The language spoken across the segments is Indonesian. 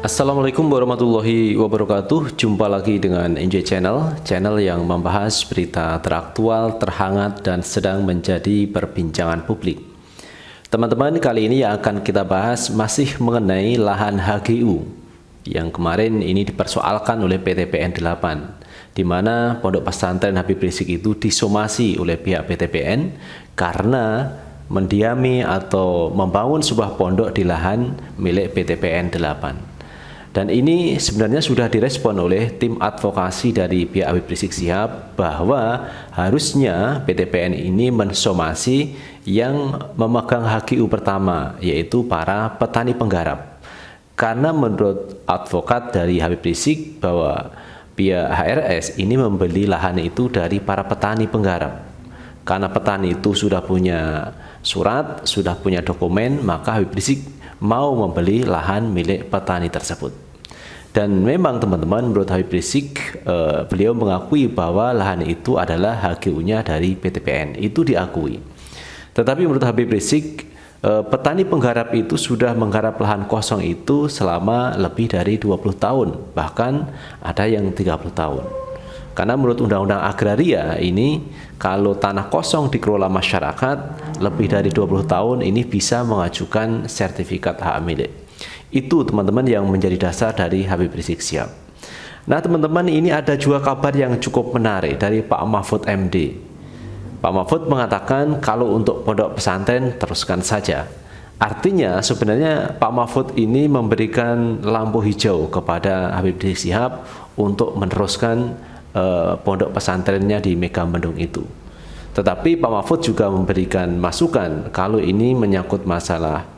Assalamualaikum warahmatullahi wabarakatuh. Jumpa lagi dengan NJ Channel yang membahas berita teraktual, terhangat, dan sedang menjadi perbincangan publik. Teman-teman, kali ini yang akan kita bahas masih mengenai lahan HGU yang kemarin ini dipersoalkan oleh PTPN 8, di mana Pondok Pesantren Habib Rizik itu disomasi oleh pihak PTPN karena mendiami atau membangun sebuah pondok di lahan milik PTPN 8. Dan ini sebenarnya sudah direspon oleh tim advokasi dari pihak Habib Rizik Syihab bahwa harusnya PTPN ini mensomasi yang memegang HGU pertama, yaitu para petani penggarap. Karena menurut advokat dari Habib Rizik bahwa pihak HRS ini membeli lahan itu dari para petani penggarap. Karena petani itu sudah punya surat, sudah punya dokumen, maka Habib Rizik mau membeli lahan milik petani tersebut. Dan memang teman-teman, menurut Habib Rizik, beliau mengakui bahwa lahan itu adalah HGU-nya dari PTPN, itu diakui. Tetapi menurut Habib Rizik, petani penggarap itu sudah menggarap lahan kosong itu selama lebih dari 20 tahun, bahkan ada yang 30 tahun. Karena menurut Undang-Undang Agraria ini, kalau tanah kosong dikelola masyarakat lebih dari 20 tahun ini bisa mengajukan sertifikat hak milik. Itu teman-teman yang menjadi dasar dari Habib Rizik Syihab. Nah teman-teman, ini ada juga kabar yang cukup menarik dari Pak Mahfud MD. Pak Mahfud mengatakan kalau untuk pondok pesantren teruskan saja. Artinya sebenarnya Pak Mahfud ini memberikan lampu hijau kepada Habib Rizik Syihab untuk meneruskan pondok pesantrennya di Megamendung itu. Tetapi Pak Mahfud juga memberikan masukan kalau ini menyangkut masalah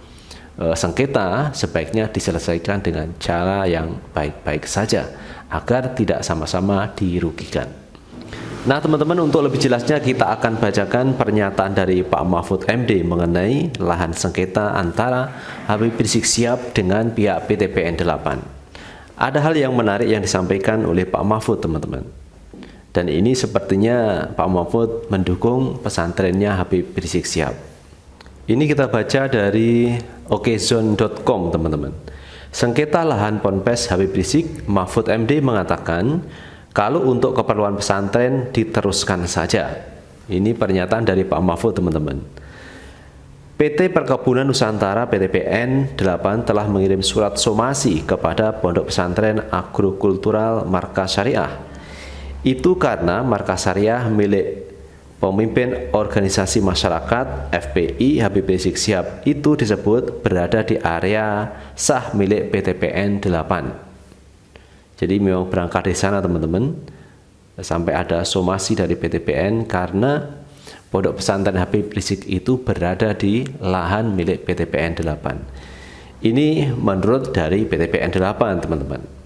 sengketa, sebaiknya diselesaikan dengan cara yang baik-baik saja agar tidak sama-sama dirugikan. Nah teman-teman, untuk lebih jelasnya kita akan bacakan pernyataan dari Pak Mahfud MD mengenai lahan sengketa antara Habib Rizik Syihab dengan pihak PTPN 8. Ada hal yang menarik yang disampaikan oleh Pak Mahfud teman-teman. Dan ini sepertinya Pak Mahfud mendukung pesantrennya Habib Rizik Syihab. Ini kita baca dari okezone.com teman-teman. Sengketa lahan Ponpes Habib Rizik, Mahfud MD mengatakan kalau untuk keperluan pesantren diteruskan saja. Ini pernyataan dari Pak Mahfud teman-teman. PT Perkebunan Nusantara PTPN 8 telah mengirim surat somasi kepada Pondok Pesantren Agrokultural Markas Syariah. Itu karena Markas Syariah milik pemimpin organisasi masyarakat FPI Habib Rizik Syihab itu disebut berada di area sah milik PTPN 8. Jadi memang berangkat dari sana teman-teman, sampai ada somasi dari PTPN karena Pondok Pesantren Habib Rizik itu berada di lahan milik PTPN 8. Ini menurut dari PTPN 8 teman-teman.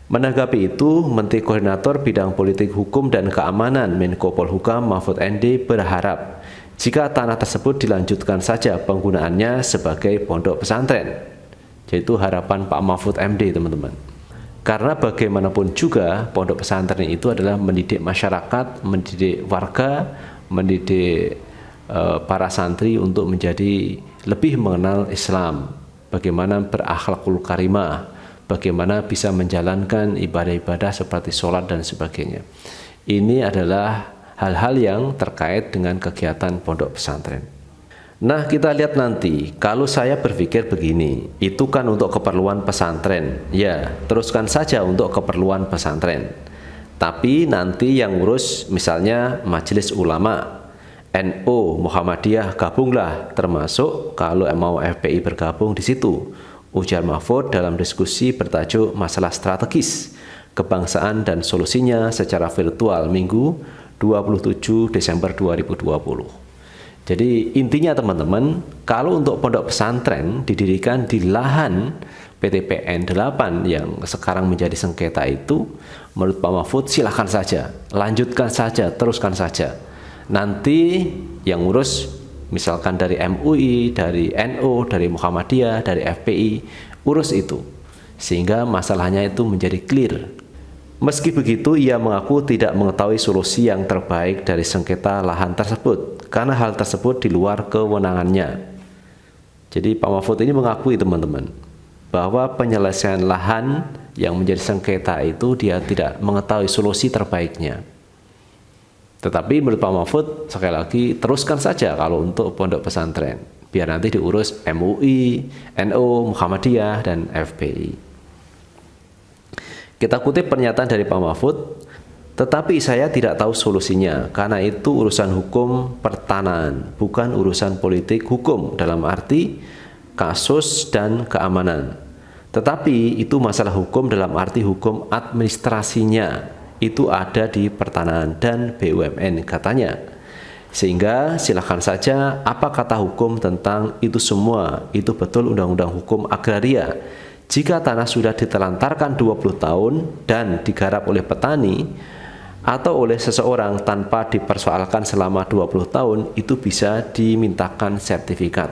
Menanggapi itu, Menteri Koordinator Bidang Politik Hukum dan Keamanan Menko Polhukam Mahfud MD berharap jika tanah tersebut dilanjutkan saja penggunaannya sebagai pondok pesantren. Yaitu harapan Pak Mahfud MD teman-teman. Karena bagaimanapun juga pondok pesantren itu adalah mendidik masyarakat, mendidik warga, mendidik para santri untuk menjadi lebih mengenal Islam, bagaimana berakhlakul karimah, bagaimana bisa menjalankan ibadah-ibadah seperti sholat dan sebagainya. Ini adalah hal-hal yang terkait dengan kegiatan pondok pesantren. Nah kita lihat nanti, kalau saya berpikir begini, itu kan untuk keperluan pesantren, ya teruskan saja untuk keperluan pesantren. Tapi nanti yang ngurus misalnya Majelis Ulama, NU, Muhammadiyah gabunglah, termasuk kalau mau FPI bergabung di situ. Ujar Mahfud dalam diskusi bertajuk Masalah Strategis Kebangsaan dan Solusinya secara virtual Minggu 27 Desember 2020. Jadi intinya teman-teman, kalau untuk pondok pesantren didirikan di lahan PTPN 8 yang sekarang menjadi sengketa itu, menurut Pak Mahfud silahkan saja, lanjutkan saja, teruskan saja. Nanti yang ngurus misalkan dari MUI, dari NU, dari Muhammadiyah, dari FPI, urus itu. Sehingga masalahnya itu menjadi clear. Meski begitu, ia mengaku tidak mengetahui solusi yang terbaik dari sengketa lahan tersebut, karena hal tersebut di luar kewenangannya. Jadi Pak Mahfud ini mengakui teman-teman, bahwa penyelesaian lahan yang menjadi sengketa itu dia tidak mengetahui solusi terbaiknya. Tetapi menurut Pak Mahfud, sekali lagi, teruskan saja kalau untuk pondok pesantren. Biar nanti diurus MUI, NU, Muhammadiyah, dan FPI. Kita kutip pernyataan dari Pak Mahfud, tetapi saya tidak tahu solusinya, karena itu urusan hukum pertanahan, bukan urusan politik hukum dalam arti kasus dan keamanan. Tetapi itu masalah hukum dalam arti hukum administrasinya, itu ada di pertanahan dan BUMN katanya. Sehingga silakan saja apa kata hukum tentang itu semua, itu betul undang-undang hukum agraria. Jika tanah sudah ditelantarkan 20 tahun dan digarap oleh petani atau oleh seseorang tanpa dipersoalkan selama 20 tahun, itu bisa dimintakan sertifikat.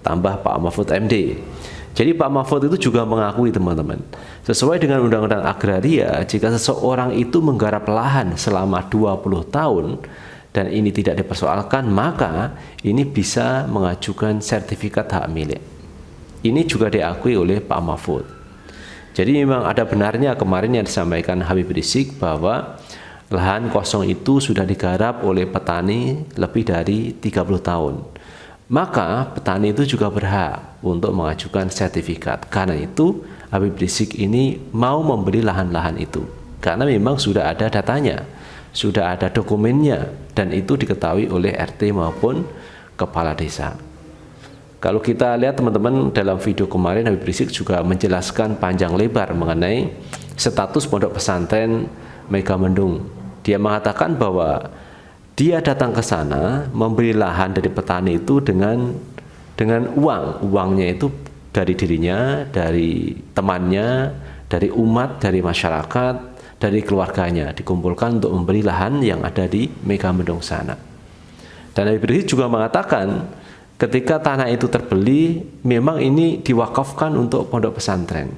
Tambah Pak Mahfud MD. Jadi Pak Mahfud itu juga mengakui teman-teman, sesuai dengan undang-undang agraria, jika seseorang itu menggarap lahan selama 20 tahun dan ini tidak dipersoalkan, maka ini bisa mengajukan sertifikat hak milik. Ini juga diakui oleh Pak Mahfud. Jadi memang ada benarnya kemarin yang disampaikan Habib Rizik bahwa lahan kosong itu sudah digarap oleh petani lebih dari 30 tahun. Maka petani itu juga berhak untuk mengajukan sertifikat. Karena itu Habib Rizik ini mau membeli lahan-lahan itu. Karena memang sudah ada datanya, sudah ada dokumennya, dan itu diketahui oleh RT maupun kepala desa. Kalau kita lihat teman-teman dalam video kemarin, Habib Rizik juga menjelaskan panjang lebar mengenai status pondok pesantren Megamendung. Dia mengatakan bahwa dia datang ke sana membeli lahan dari petani itu dengan uangnya itu dari dirinya, dari temannya, dari umat, dari masyarakat, dari keluarganya, dikumpulkan untuk membeli lahan yang ada di Megamendung sana. Dan Habib Rizik juga mengatakan ketika tanah itu terbeli, memang ini diwakafkan untuk pondok pesantren,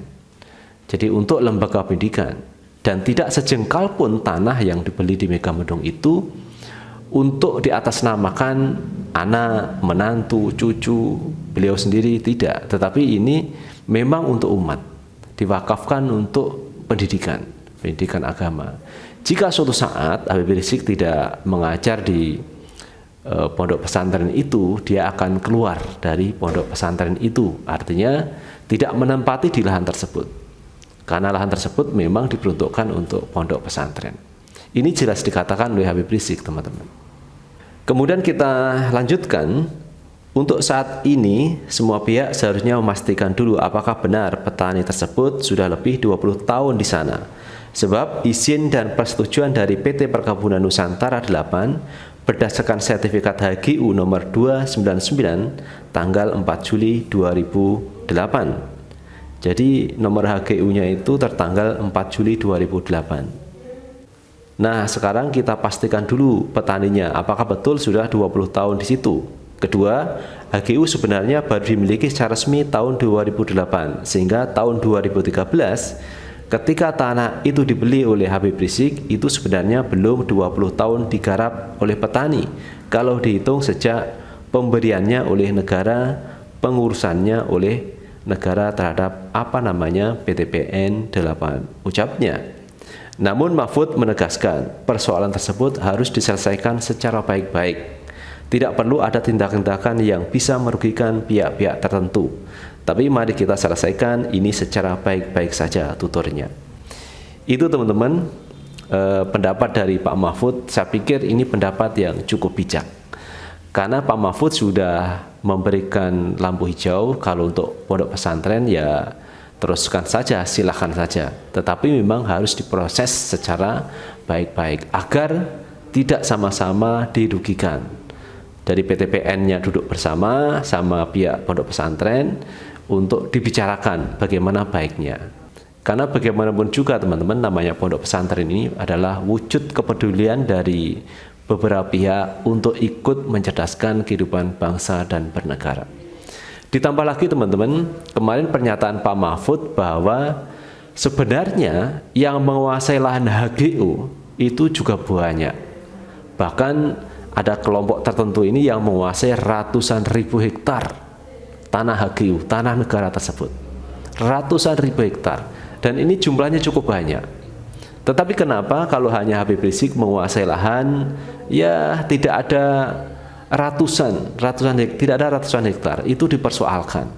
jadi untuk lembaga pendidikan, dan tidak sejengkal pun tanah yang dibeli di Megamendung itu untuk diatasnamakan anak, menantu, cucu beliau sendiri, tidak. Tetapi ini memang untuk umat, diwakafkan untuk pendidikan agama. Jika suatu saat Habib Rizik tidak mengajar di pondok pesantren itu, dia akan keluar dari pondok pesantren itu, artinya tidak menempati di lahan tersebut, karena lahan tersebut memang diperuntukkan untuk pondok pesantren. Ini jelas dikatakan oleh Habib Rizik, teman-teman. Kemudian kita lanjutkan, untuk saat ini semua pihak seharusnya memastikan dulu apakah benar petani tersebut sudah lebih 20 tahun di sana. Sebab izin dan persetujuan dari PT Perkebunan Nusantara 8 berdasarkan sertifikat HGU nomor 299 tanggal 4 Juli 2008. Jadi nomor HGU-nya itu tertanggal 4 Juli 2008. Nah, sekarang kita pastikan dulu petaninya apakah betul sudah 20 tahun di situ. Kedua, HGU sebenarnya baru dimiliki secara resmi tahun 2008, sehingga tahun 2013 ketika tanah itu dibeli oleh Habib Rizik itu sebenarnya belum 20 tahun digarap oleh petani kalau dihitung sejak pemberiannya oleh negara, pengurusannya oleh negara terhadap PTPN 8, ucapnya. Namun Mahfud menegaskan persoalan tersebut harus diselesaikan secara baik-baik. Tidak perlu ada tindakan-tindakan yang bisa merugikan pihak-pihak tertentu. Tapi mari kita selesaikan ini secara baik-baik saja, tuturnya. Itu teman-teman pendapat dari Pak Mahfud. Saya pikir ini pendapat yang cukup bijak. Karena Pak Mahfud sudah memberikan lampu hijau kalau untuk pondok pesantren ya teruskan saja, silahkan saja. Tetapi memang harus diproses secara baik-baik agar tidak sama-sama dirugikan. Dari PTPN-nya duduk bersama sama pihak pondok pesantren untuk dibicarakan bagaimana baiknya. Karena bagaimanapun juga teman-teman, namanya pondok pesantren ini adalah wujud kepedulian dari beberapa pihak untuk ikut mencerdaskan kehidupan bangsa dan bernegara. Ditambah lagi teman-teman, kemarin pernyataan Pak Mahfud bahwa sebenarnya yang menguasai lahan HGU itu juga banyak. Bahkan ada kelompok tertentu ini yang menguasai ratusan ribu hektar tanah HGU, tanah negara tersebut. ratusan ribu hektar, dan ini jumlahnya cukup banyak. Tetapi kenapa kalau hanya Habib Rizik menguasai lahan, ya tidak ada ratusan hektar, itu dipersoalkan.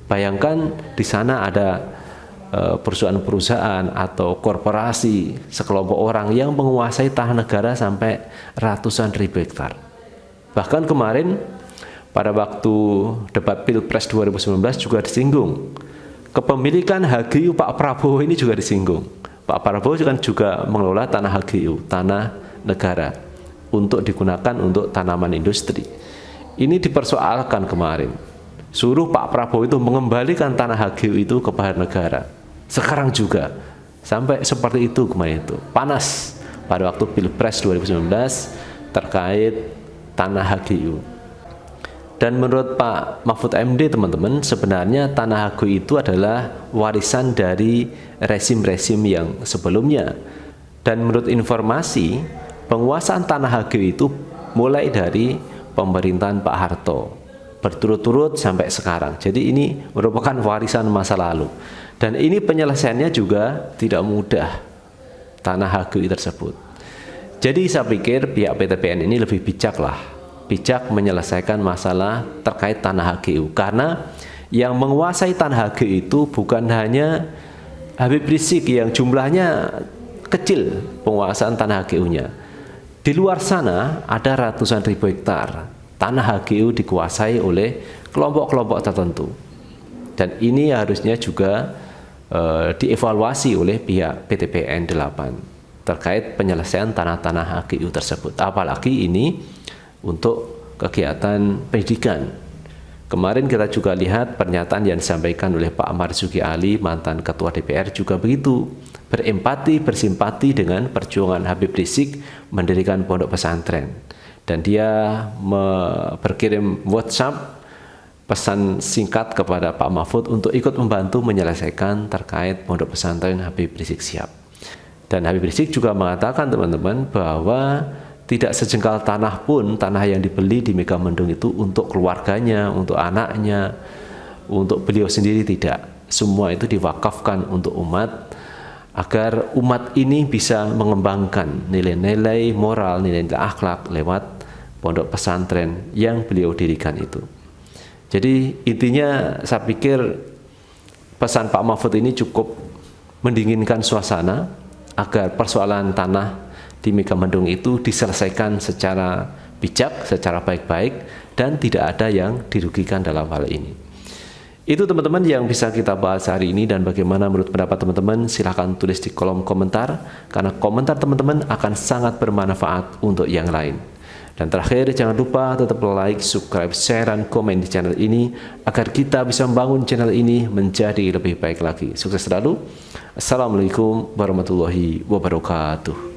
Bayangkan di sana ada perusahaan-perusahaan atau korporasi, sekelompok orang yang menguasai tanah negara sampai ratusan ribu hektar. Bahkan kemarin pada waktu debat Pilpres 2019 juga disinggung. Kepemilikan HGU Pak Prabowo ini juga disinggung. Pak Prabowo kan juga mengelola tanah HGU, tanah negara, untuk digunakan untuk tanaman industri. Ini dipersoalkan kemarin. Suruh Pak Prabowo itu mengembalikan tanah HGU itu kepada negara. Sekarang juga sampai seperti itu kemarin itu. Panas pada waktu Pilpres 2019 terkait tanah HGU. Dan menurut Pak Mahfud MD, teman-teman, sebenarnya tanah HGU itu adalah warisan dari rezim-rezim yang sebelumnya. Dan menurut informasi, penguasaan tanah HGU itu mulai dari pemerintahan Pak Harto, berturut-turut sampai sekarang. Jadi ini merupakan warisan masa lalu. Dan ini penyelesaiannya juga tidak mudah, tanah HGU tersebut. Jadi saya pikir pihak PTPN ini lebih bijak menyelesaikan masalah terkait tanah HGU, karena yang menguasai tanah HGU itu bukan hanya Habib Rizik yang jumlahnya kecil penguasaan tanah HGU-nya. Di luar sana ada ratusan ribu hektar tanah HGU dikuasai oleh kelompok-kelompok tertentu, dan ini harusnya juga dievaluasi oleh pihak PTPN 8 terkait penyelesaian tanah-tanah HGU tersebut, apalagi ini untuk kegiatan pendidikan. Kemarin kita juga lihat pernyataan yang disampaikan oleh Pak Marzuki Ali, mantan Ketua DPR, juga begitu, berempati, bersimpati dengan perjuangan Habib Rizik mendirikan pondok pesantren. Dan dia berkirim WhatsApp pesan singkat kepada Pak Mahfud untuk ikut membantu menyelesaikan terkait pondok pesantren Habib Rizik Sihab. Dan Habib Rizik juga mengatakan, teman-teman, bahwa tidak sejengkal tanah pun, tanah yang dibeli di Megamendung itu untuk keluarganya, untuk anaknya, untuk beliau sendiri, tidak. Semua itu diwakafkan untuk umat, agar umat ini bisa mengembangkan nilai-nilai moral, nilai-nilai akhlak lewat pondok pesantren yang beliau dirikan itu. Jadi intinya saya pikir pesan Pak Mahfud ini cukup mendinginkan suasana agar persoalan tanah di Megamendung itu diselesaikan secara bijak, secara baik-baik, dan tidak ada yang dirugikan dalam hal ini. Itu teman-teman yang bisa kita bahas hari ini, dan bagaimana menurut pendapat teman-teman silahkan tulis di kolom komentar, karena komentar teman-teman akan sangat bermanfaat untuk yang lain. Dan terakhir, jangan lupa tetap like, subscribe, share, dan komen di channel ini agar kita bisa membangun channel ini menjadi lebih baik lagi. Sukses selalu. Assalamualaikum warahmatullahi wabarakatuh.